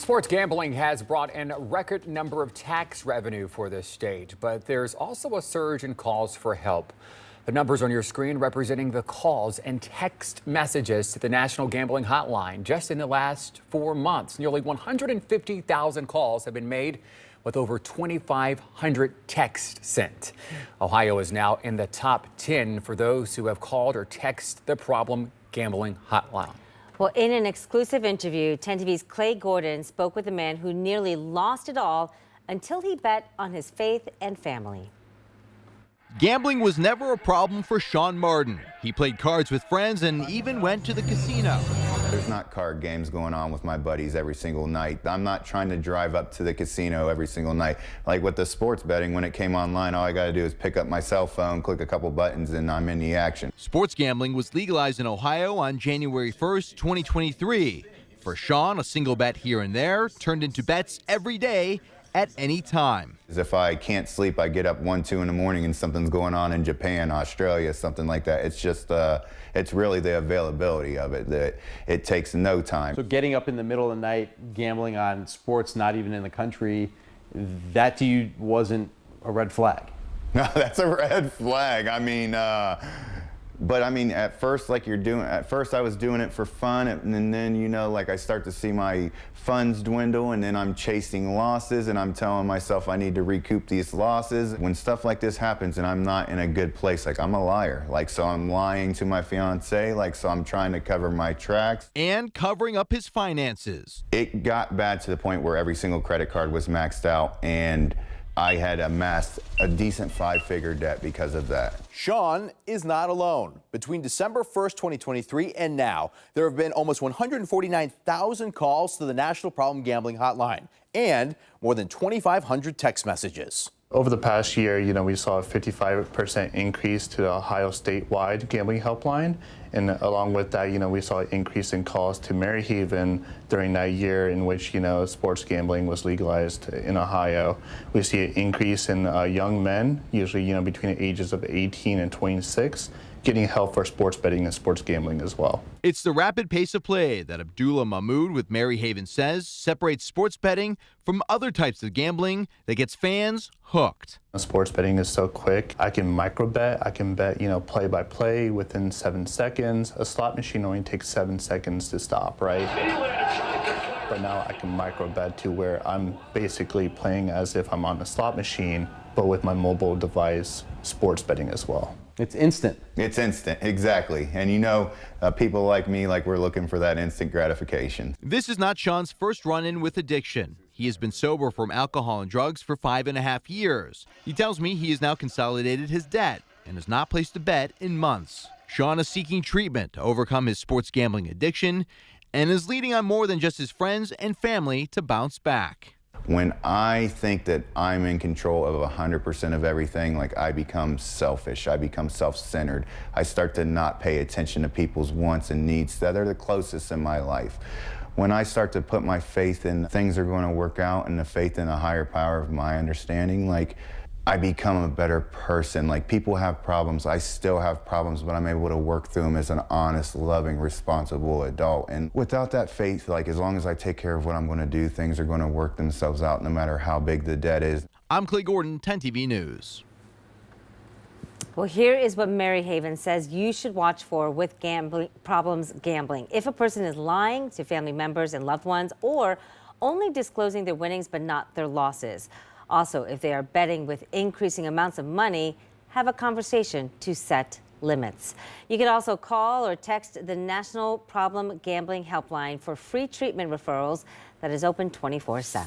Sports gambling has brought in a record number of tax revenue for this state, but there's also a surge in calls for help. The numbers on your screen representing the calls and text messages to the National Gambling Hotline just in the last 4 months. Nearly 150,000 calls have been made with over 2,500 texts sent. Ohio is now in the top 10 for those who have called or texted the problem gambling hotline. Well, in an exclusive interview, 10 TV's Clay Gordon spoke with a man who nearly lost it all until he bet on his faith and family. Gambling was never a problem for Sean Martin. He played cards with friends and even went to the casino. There's not card games going on with my buddies every single night. I'm not trying to drive up to the casino every single night. Like with the sports betting, when it came online, all I got to do is pick up my cell phone, click a couple buttons, and I'm in the action. Sports gambling was legalized in Ohio on January 1st, 2023. For Sean, a single bet here and there turned into bets every day at any time. If I can't sleep, I get up 1, 2 in the morning and something's going on in Japan, Australia, something like that. It's just, it's really the availability of it that it takes no time. So getting up in the middle of the night, gambling on sports not even in the country, that to you wasn't a red flag? No, that's a red flag. I mean, but I mean, at first I was doing it for fun, and then, you know, like I start to see my funds dwindle, and then I'm chasing losses, and I'm telling myself I need to recoup these losses. When stuff like this happens and I'm not in a good place, like I'm a liar, like so I'm lying to my fiance, like so I'm trying to cover my tracks. And covering up his finances. It got bad to the point where every single credit card was maxed out, and I had amassed a decent 5-figure debt because of that. Sean is not alone. Between December 1st, 2023 and now, there have been almost 149,000 calls to the National Problem Gambling Hotline and more than 2,500 text messages. Over the past year, we saw a 55% increase to the Ohio statewide gambling helpline. And along with that, we saw an increase in calls to Maryhaven during that year in which, sports gambling was legalized in Ohio. We see an increase in young men, usually, between the ages of 18 and 26, getting help for sports betting and sports gambling as well. It's the rapid pace of play that Abdullah Mahmood with Maryhaven says separates sports betting from other types of gambling that gets fans hooked. Sports betting is so quick. I can micro bet. I can bet, play by play within 7 seconds. A slot machine only takes 7 seconds to stop, right? But now I can micro bet to where I'm basically playing as if I'm on a slot machine, but with my mobile device, sports betting as well. It's instant. It's instant, exactly. And people like me, we're looking for that instant gratification. This is not Sean's first run-in with addiction. He has been sober from alcohol and drugs for 5.5 years. He tells me he has now consolidated his debt and has not placed a bet in months. Sean is seeking treatment to overcome his sports gambling addiction and is leaning on more than just his friends and family to bounce back. When I think that I'm in control of 100% of everything, I become selfish, I become self-centered. I start to not pay attention to people's wants and needs that are the closest in my life. When I start to put my faith in things are going to work out and the faith in a higher power of my understanding, I become a better person. People have problems, I still have problems, but I'm able to work through them as an honest, loving, responsible adult. And without that faith, as long as I take care of what I'm going to do, things are going to work themselves out no matter how big the debt is. I'm Clay Gordon, 10 TV News. Well, here is what Maryhaven says you should watch for with gambling problems gambling. If a person is lying to family members and loved ones or only disclosing their winnings but not their losses. Also, if they are betting with increasing amounts of money, have a conversation to set limits. You can also call or text the National Problem Gambling Helpline for free treatment referrals that is open 24/7.